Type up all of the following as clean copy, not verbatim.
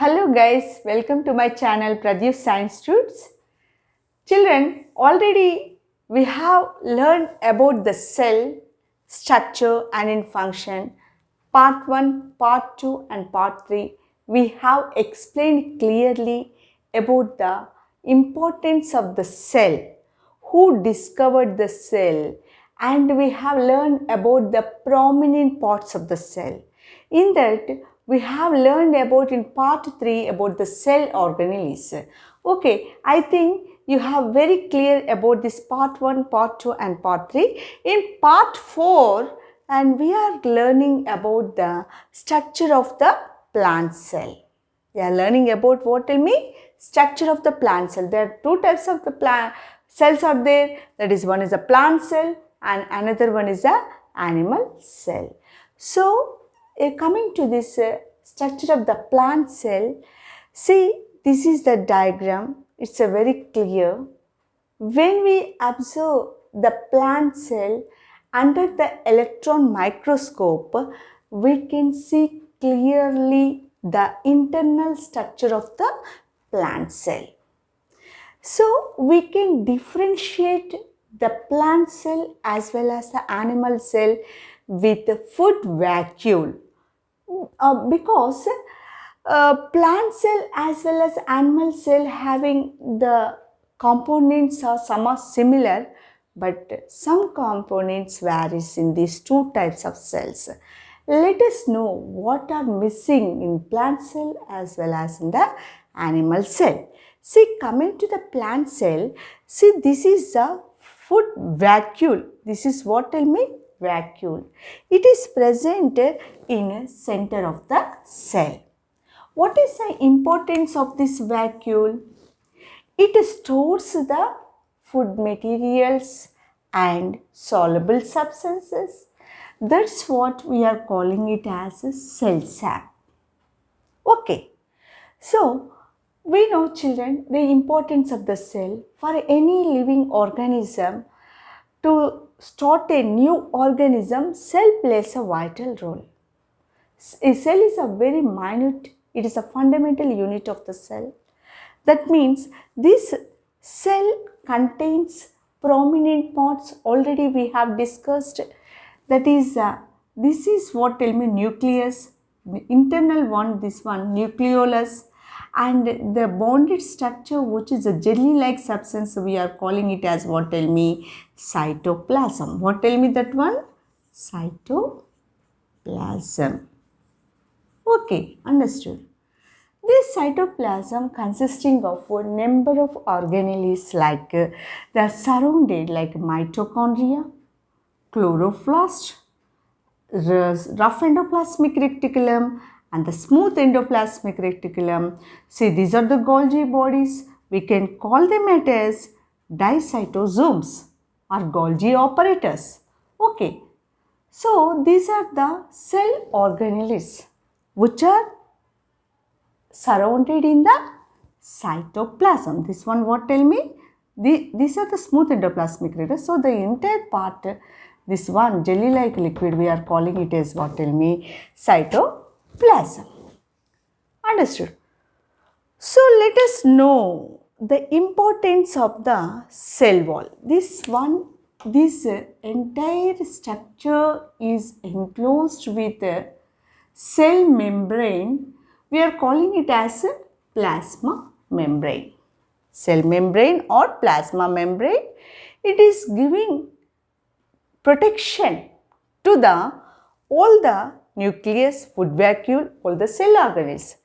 Hello guys, welcome to my channel Pradyup Science Roots. Children, already we have learned about the cell, structure and in function. Part 1, Part 2 and Part 3. We have explained clearly about the importance of the cell, who discovered the cell, and we have learned about the prominent parts of the cell. In that, we have learned about in part 3 about the cell organelles. Okay, I think you have very clear about this part 1, part 2 and part 3. In part 4, and we are learning about the structure of the plant cell. We are learning about what? Tell me. Structure of the plant cell. There are two types of the plant cells are there. That is, one is a plant cell and another one is a animal cell. So, coming to this structure of the plant cell, see, this is the diagram. It's a very clear. When we observe the plant cell under the electron microscope, we can see clearly the internal structure of the plant cell. So, we can differentiate the plant cell as well as the animal cell with the food vacuole. Because plant cell as well as animal cell having the components are some are similar, but some components varies in these two types of cells. Let us know what are missing in plant cell as well as in the animal cell. See, coming to the plant cell, see, this is the food vacuole. This is what? Tell me. Vacuole. It is present in center of the cell. What is the importance of this vacuole? It stores the food materials and soluble substances. That's what we are calling it as a cell sap. Okay. So, we know, children, the importance of the cell for any living organism. To start a new organism, cell plays a vital role. A cell is a very minute, it is a fundamental unit of the cell. That means this cell contains prominent parts. Already we have discussed. That is, this is what? Tell me. Nucleus, the internal one, this one, nucleolus, and the bonded structure, which is a jelly-like substance, we are calling it as what? Tell me. Cytoplasm. What? Tell me that one. Cytoplasm. Okay, understood. This cytoplasm consisting of a number of organelles like they are surrounded like mitochondria, chloroplast, rough endoplasmic reticulum and the smooth endoplasmic reticulum. See, these are the Golgi bodies. We can call them as dicytosomes or Golgi operators. Okay. So, these are the cell organelles which are surrounded in the cytoplasm. This one, what? Tell me. These are the smooth endoplasmic reticulum. So, the entire part, this one jelly-like liquid, we are calling it as what? Tell me. Cytoplasm. Understood. So, let us know the importance of the cell wall. This entire structure is enclosed with a cell membrane. We are calling it as a plasma membrane. Cell membrane or plasma membrane. It is giving protection to all the nucleus, food vacuole, all the cell organelles.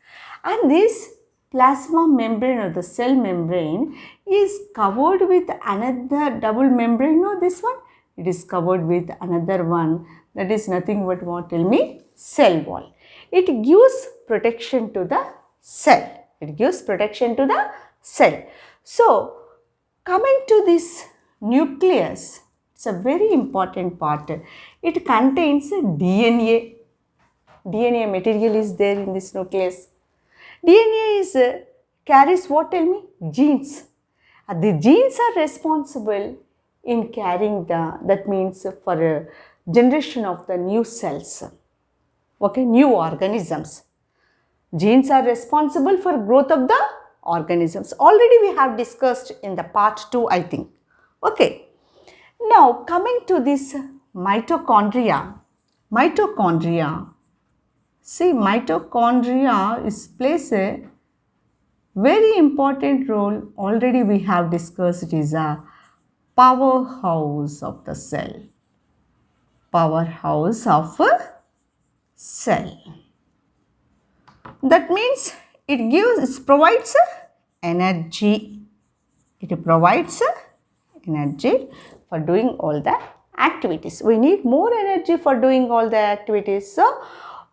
And this plasma membrane or the cell membrane is covered with another double membrane. No, this one, it is covered with another one. That is nothing but what? Tell me. Cell wall. It gives protection to the cell. It gives protection to the cell. So, coming to this nucleus, it's a very important part. It contains DNA. DNA material is there in this nucleus. DNA is carries what? Tell me. Genes. The genes are responsible in carrying that means for generation of the new cells. Okay, new organisms. Genes are responsible for growth of the organisms. Already we have discussed in the part 2, I think. Okay. Now coming to this mitochondria. Mitochondria. See, mitochondria plays a very important role. Already we have discussed, it is a powerhouse of the cell. Powerhouse of a cell. That means it provides energy. It provides energy for doing all the activities. We need more energy for doing all the activities. So,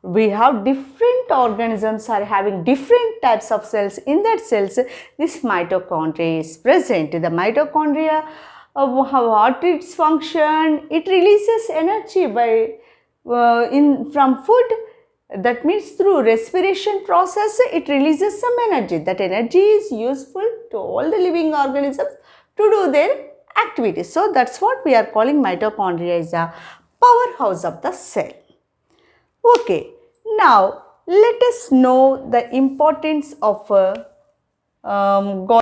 we have different organisms are having different types of cells. In that cells, this mitochondria is present. The mitochondria, what its function? It releases energy by from food. That means through respiration process, it releases some energy. That energy is useful to all the living organisms to do their activities. So, that's what we are calling mitochondria is a powerhouse of the cell. Okay, now let us know the importance of Golgi.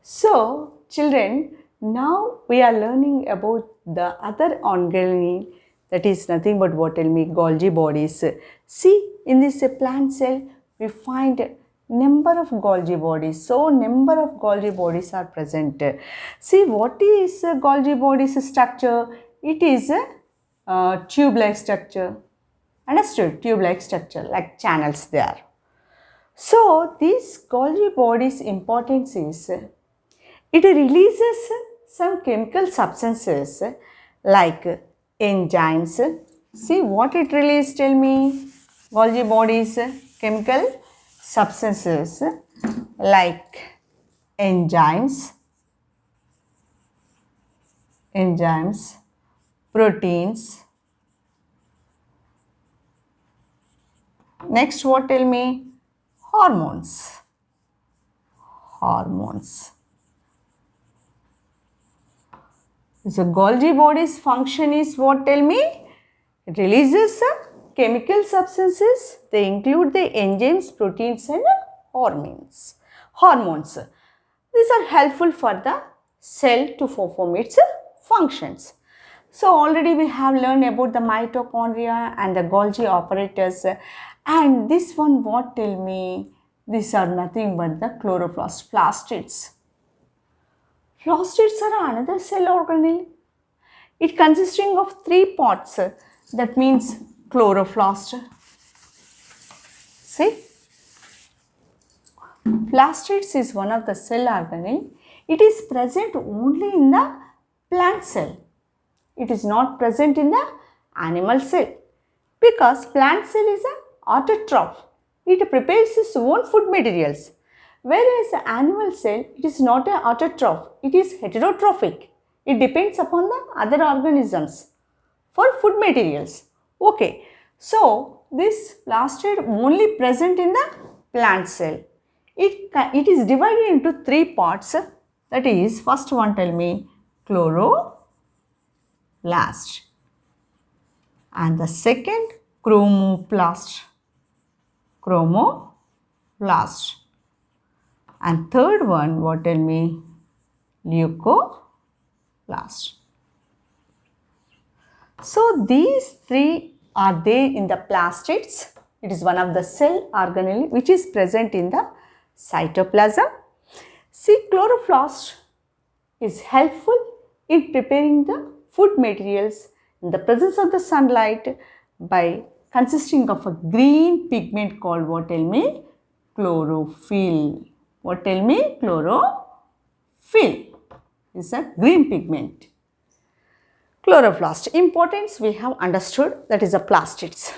So, children, now we are learning about the other organelle, that is nothing but what tell me Golgi bodies. See, in this plant cell, we find number of Golgi bodies. So, number of Golgi bodies are present. See, what is Golgi bodies structure? It is a tube-like structure. Understood? Tube-like structure, like channels there. So, this Golgi body's importance is, it releases some chemical substances like enzymes. See what it releases, tell me. Golgi body's chemical substances like enzymes, proteins. Next, what tell me? Hormones. So, Golgi body's function is what tell me? It releases chemical substances. They include the enzymes, proteins and hormones. These are helpful for the cell to perform its functions. So, already we have learned about the mitochondria and the Golgi apparatus. And this one, what tell me? These are nothing but the chloroplast, plastids. Plastids are another cell organelle. It consisting of 3 parts. That means chloroplast. See? Plastids is one of the cell organelle. It is present only in the plant cell. It is not present in the animal cell. Because plant cell is an autotroph. It prepares its own food materials. Whereas the animal cell, it is not an autotroph. It is heterotrophic. It depends upon the other organisms for food materials. Okay. So, this plastid only present in the plant cell. It is divided into 3 parts. That is, first one tell me chloroplast. And the second chromoplast. And third one, what tell me? Leucoplast. So, these 3 are there in the plastids. It is one of the cell organelle which is present in the cytoplasm. See, chloroplast is helpful in preparing the food materials in the presence of the sunlight by consisting of a green pigment called what tell me? Chlorophyll. What tell me? Chlorophyll is a green pigment. Chloroplast importance we have understood, that is the plastids.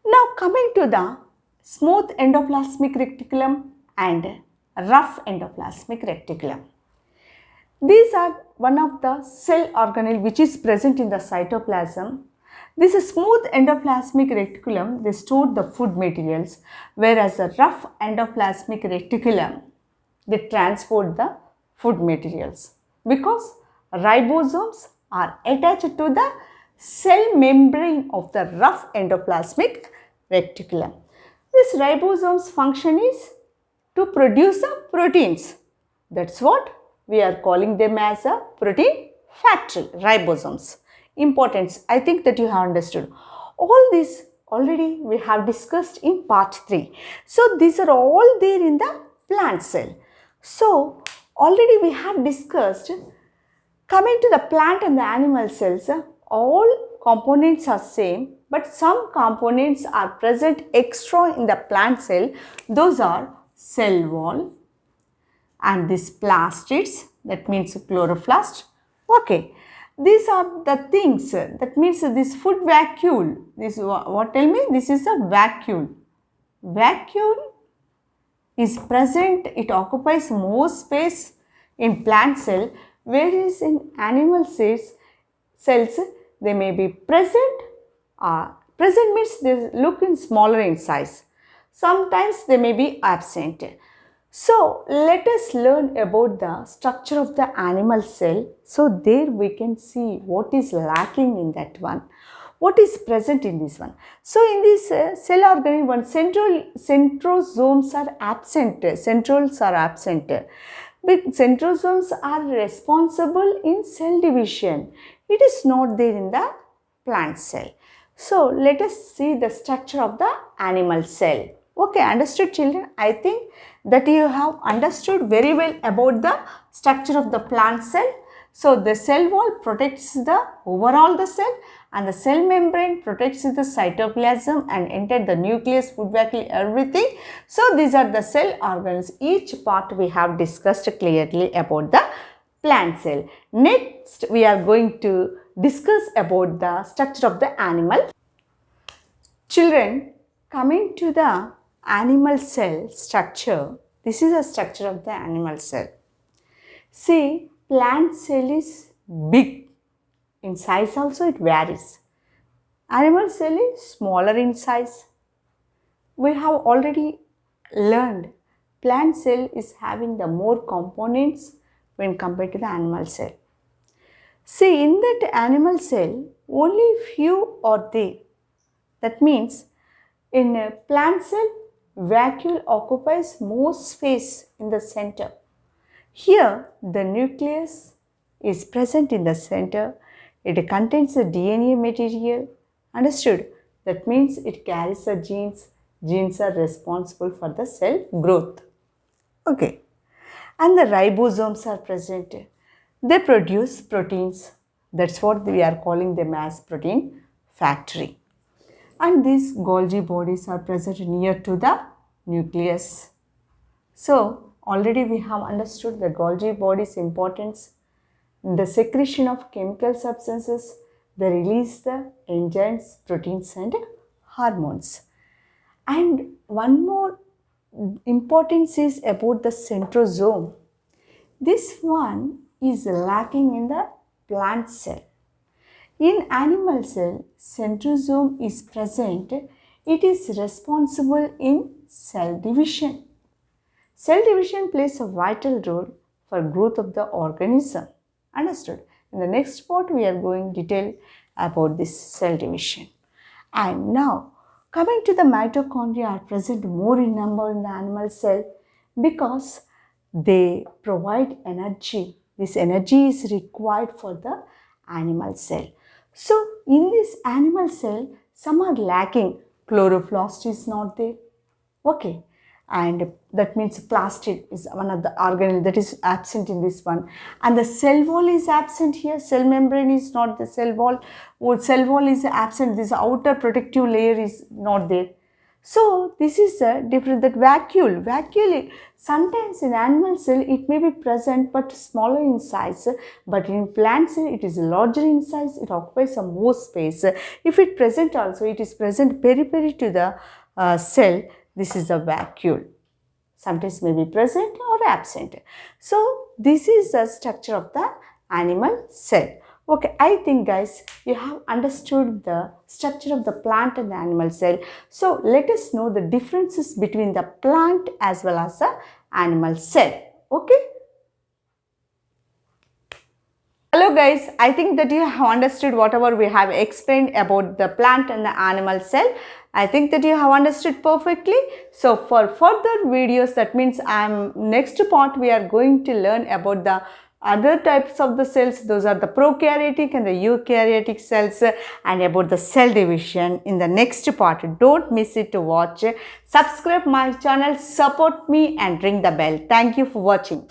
Now coming to the smooth endoplasmic reticulum and rough endoplasmic reticulum. These are one of the cell organelle which is present in the cytoplasm. This is smooth endoplasmic reticulum, they store the food materials, whereas the rough endoplasmic reticulum, they transport the food materials, because ribosomes are attached to the cell membrane of the rough endoplasmic reticulum. This ribosome's function is to produce the proteins. That's what we are calling them as a protein factory, ribosomes. Importance, I think that you have understood. All this already we have discussed in part 3. So these are all there in the plant cell. So already we have discussed, coming to the plant and the animal cells, all components are same, but some components are present extra in the plant cell. Those are cell wall and this plastids, that means chloroplast. Okay, these are the things, that means this food vacuole. This what, tell me, this is a vacuole. Vacuole is present, it occupies more space in plant cell, whereas in animal cells they may be present. Present means they look in smaller in size. Sometimes they may be absent. So let us learn about the structure of the animal cell. So there we can see what is lacking in that one, what is present in this one. So in this cell organ, one centrosomes are absent. Centrosomes are absent. But centrosomes are responsible in cell division. It is not there in the plant cell. So let us see the structure of the animal cell. Okay, understood children? I think that you have understood very well about the structure of the plant cell. So the cell wall protects the overall the cell, and the cell membrane protects the cytoplasm and enter the nucleus, food vacuole, everything. So these are the cell organs. Each part we have discussed clearly about the plant cell. Next we are going to discuss about the structure of the animal. Children, coming to the animal cell structure, this is the structure of the animal cell. See, plant cell is big. In size also it varies. Animal cell is smaller in size. We have already learned plant cell is having the more components when compared to the animal cell. See, in that animal cell, only few are there. That means in a plant cell, vacuole occupies more space in the center. Here, the nucleus is present in the center. It contains the DNA material. Understood? That means it carries the genes. Genes are responsible for the cell growth. Okay. And the ribosomes are present. They produce proteins. That's what we are calling them as protein factory. And these Golgi bodies are present near to the nucleus. So already we have understood the Golgi body's importance. The secretion of chemical substances, they release the enzymes, proteins and hormones. And one more importance is about the centrosome. This one is lacking in the plant cell. In animal cell, centrosome is present. It is responsible in cell division. Cell division plays a vital role for growth of the organism. Understood? In the next part, we are going detail about this cell division. And now, coming to the mitochondria are present more in number in the animal cell because they provide energy. This energy is required for the animal cell. So, in this animal cell, some are lacking. Chloroplast is not there. Okay. And that means plastid is one of the organelle that is absent in this one. And the cell wall is absent here. Cell membrane is not the cell wall. Cell wall is absent. This outer protective layer is not there. So this is a different, that vacuole. Vacuole, sometimes in animal cell it may be present but smaller in size. But in plant cell it is larger in size. It occupies some more space. If it present also, it is present periphery to the cell. This is a vacuole. Sometimes may be present or absent. So this is the structure of the animal cell. Okay, I think guys, you have understood the structure of the plant and the animal cell. So let us know the differences between the plant as well as the animal cell. Okay. Hello guys, I think that you have understood whatever we have explained about the plant and the animal cell. I think that you have understood perfectly. So for further videos, that means next part we are going to learn about the other types of the cells. Those are the prokaryotic and the eukaryotic cells, and about the cell division in the next part. Don't miss it to watch. Subscribe my channel, support me and ring the bell. Thank you for watching.